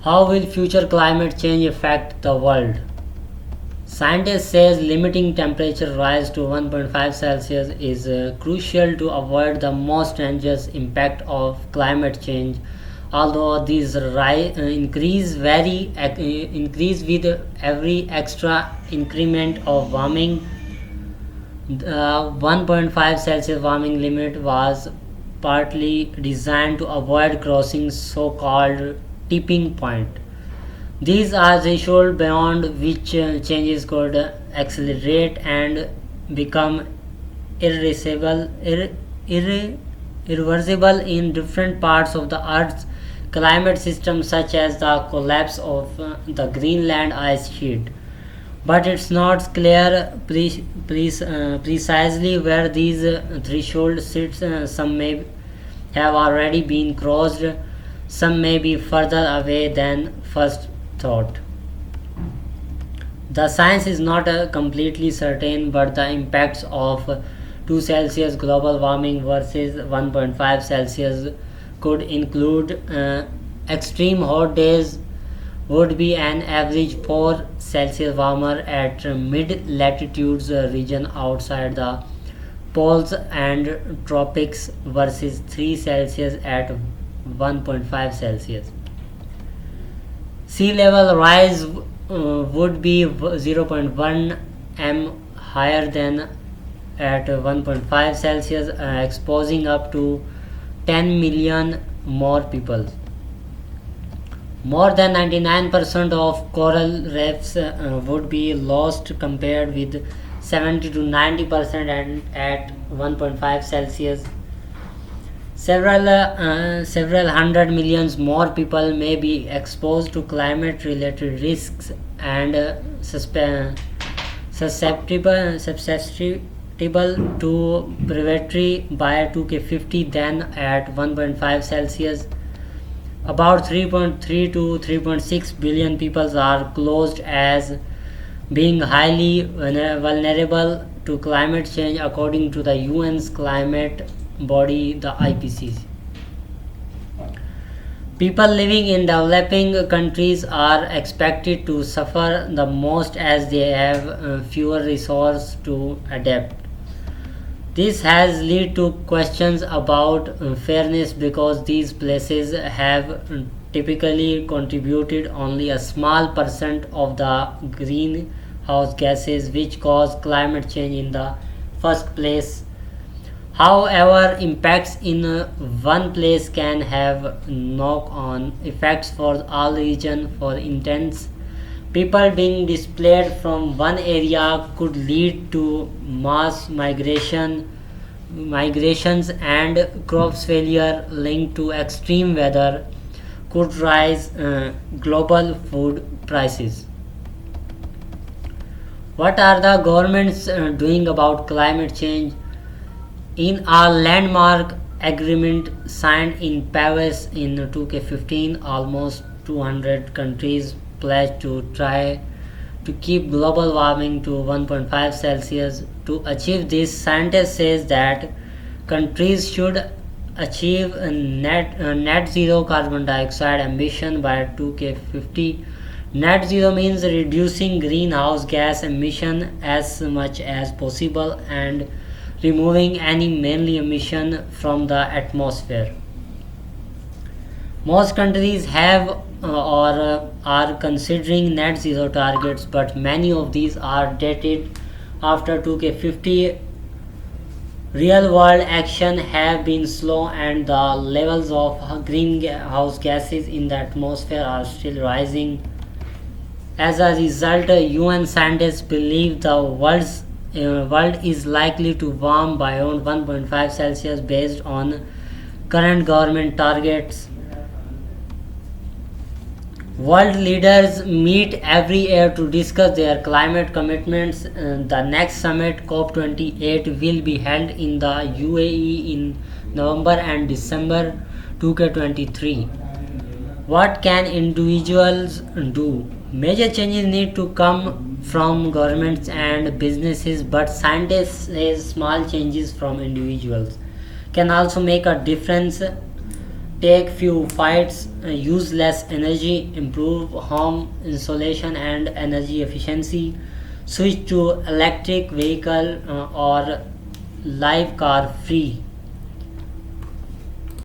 How will future climate change affect the world? Scientists say limiting temperature rise to 1.5 Celsius is crucial to avoid the most dangerous impact of climate change. Although these increase with every extra increment of warming, the 1.5 Celsius warming limit was partly designed to avoid crossing so-called tipping point. These are thresholds beyond which changes could accelerate and become irreversible, irreversible in different parts of the Earth's climate system, such as the collapse of the Greenland ice sheet. But it's not clear precisely where these thresholds sit. Some may have already been crossed, some may be further away than first thought. The science is not completely certain, but the impacts of 2 Celsius global warming versus 1.5 Celsius could include extreme hot days would be an average 4 Celsius warmer at mid-latitudes region outside the poles and tropics versus 3 Celsius at 1.5 Celsius. Sea level rise would be 0.1 m higher than at 1.5 Celsius, exposing up to 10 million more people. More than 99% of coral reefs would be lost, compared with 70 to 90% at 1.5 Celsius. Several hundred millions more people may be exposed to climate-related risks and susceptible to predatory by 2K50 than at 1.5 Celsius. About 3.3 to 3.6 billion people are closed as being highly vulnerable to climate change, according to the UN's climate body, the IPCC. People living in developing countries are expected to suffer the most as they have fewer resources to adapt. This has led to questions about fairness, because these places have typically contributed only a small percent of the greenhouse gases which cause climate change in the first place. However, impacts in one place can have knock-on effects for all regions. For instance, people being displaced from one area could lead to mass migrations, and crops failure linked to extreme weather could rise global food prices. What are the governments doing about climate change? In a landmark agreement signed in Paris in 2K15, almost 200 countries pledged to try to keep global warming to 1.5 Celsius. To achieve this, scientists say that countries should achieve a net zero carbon dioxide emission by 2K50. Net zero means reducing greenhouse gas emission as much as possible and removing any mainly emission from the atmosphere. Most countries have or are considering net zero targets, but many of these are dated after 2K50. Real world action have been slow, and the levels of greenhouse gases in the atmosphere are still rising. As a result, UN scientists believe the world is likely to warm beyond 1.5 Celsius based on current government targets. World leaders meet every year to discuss their climate commitments. The next summit, COP28, will be held in the UAE in November and December 2023. What can individuals do? Major changes need to come from governments and businesses, but scientists say small changes from individuals can also make a difference. take few fights, use less energy, improve home insulation and energy efficiency, switch to electric vehicle or live car free.